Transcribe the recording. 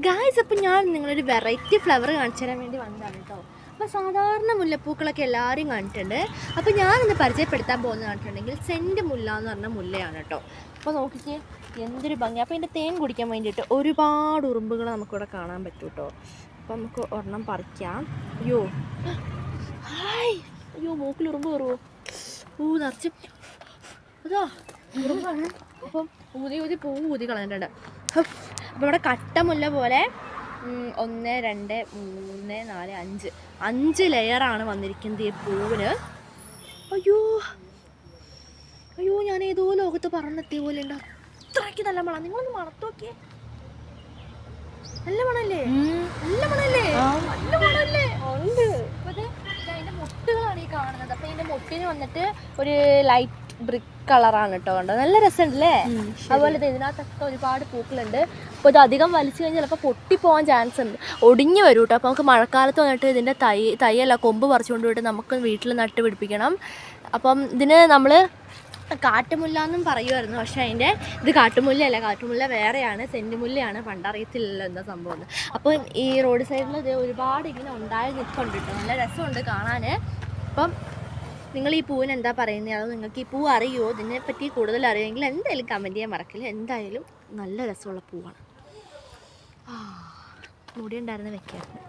Guys, അപ്പോൾ ഞാൻ നിങ്ങളൊരു വെറൈറ്റി ഫ്ലവർ കാണിച്ചു തരാൻ വേണ്ടി വന്നതാണ് കേട്ടോ. അപ്പോൾ സാധാരണ മുല്ലപ്പൂക്കളൊക്കെ എല്ലാവരും കണ്ടിട്ടുണ്ട്. അപ്പോൾ ഞാനിന്ന് പരിചയപ്പെടുത്താൻ പോകുന്നത് കണ്ടിട്ടുണ്ടെങ്കിൽ സെൻറ്റ് മുല്ല എന്ന് പറഞ്ഞ മുല്ലയാണ് കേട്ടോ. അപ്പോൾ നോക്കിക്കേ എന്തൊരു ഭംഗി. അപ്പോൾ ഇതിൻ്റെ തേൻ കുടിക്കാൻ വേണ്ടിയിട്ട് ഒരുപാട് ഉറുമ്പുകൾ നമുക്കിവിടെ കാണാൻ പറ്റും കേട്ടോ. അപ്പോൾ നമുക്ക് ഒരെണ്ണം പറിക്കാം. അയ്യോ ഹായ്, അയ്യോ മൂക്കിൽ ഉറുമ്പ് കയറുമോ? നിറച്ച് അതോ ഉറുമ്പാണ്. അപ്പം ഊതി ഊതി കളഞ്ഞിട്ടുണ്ട്. അപ്പോൾ ഇവിടെ കട്ടമുല്ല പോലെ 1 2 3 4 5 ലെയറാണ് വന്നിരിക്കുന്നത് ഈ പൂവിന്. അയ്യോ ഞാൻ ഏതോ ലോകത്ത് പറന്നെത്തിയ പോലെ ഉണ്ട്. അത്രയ്ക്ക് നല്ല മണം. നിങ്ങളൊന്ന് മണത്ത് നോക്കിയേ. നല്ല മണല്ലേ? ഉണ്ട്. അപ്പോൾ അതിൻ്റെ മുട്ടുകളാണ് ഈ കാണുന്നത്. അപ്പോൾ ഇതിൻ്റെ മുട്ടിന് വന്നിട്ട് ഒരു ലൈറ്റ് ബ്രിക്ക് കളറാണ് കേട്ടോ. കണ്ടോ, നല്ല രസമുണ്ടല്ലേ? അതുപോലെ ഇതിനകത്തൊക്കെ ഒരുപാട് പൂക്കളുണ്ട്. അപ്പോൾ ഇത് അധികം വലിച്ചു കഴിഞ്ഞാൽ ചിലപ്പോൾ പൊട്ടിപ്പോകാൻ ചാൻസ് ഉണ്ട്, ഒടിഞ്ഞു വരും കേട്ടോ. അപ്പോൾ നമുക്ക് മഴക്കാലത്ത് വന്നിട്ട് ഇതിൻ്റെ തൈയല്ല കൊമ്പ് പറിച്ചുകൊണ്ട് പോയിട്ട് നമുക്ക് വീട്ടിൽ നട്ട് പിടിപ്പിക്കണം. അപ്പം ഇതിന് നമ്മൾ കാട്ടുമുല്ല എന്നും പറയുമായിരുന്നു. പക്ഷേ അതിൻ്റെ ഇത് കാട്ടുമുല്ലയല്ല, കാട്ടുമുല്ല വേറെയാണ്, സെൻറ്റുമുല്ലയാണ്. പണ്ടറിയത്തില്ലല്ലോ എന്താ സംഭവം. അപ്പോൾ ഈ റോഡ് സൈഡിൽ ഇത് ഒരുപാട് ഇങ്ങനെ ഉണ്ടായി നിൽക്കുന്നുണ്ട് കേട്ടോ. നല്ല രസമുണ്ട് കാണാൻ. അപ്പം നിങ്ങൾ ഈ പൂവിന് എന്താ പറയുന്നത്? അതോ നിങ്ങൾക്ക് ഈ പൂ അറിയുമോ? ഇതിനെപ്പറ്റി കൂടുതൽ അറിയുമെങ്കിൽ എന്തായാലും കമൻറ്റ് ചെയ്യാൻ മറക്കില്ല. എന്തായാലും നല്ല രസമുള്ള പൂവാണ്. മുടി ഉണ്ടായിരുന്ന വെക്കായിരുന്നു.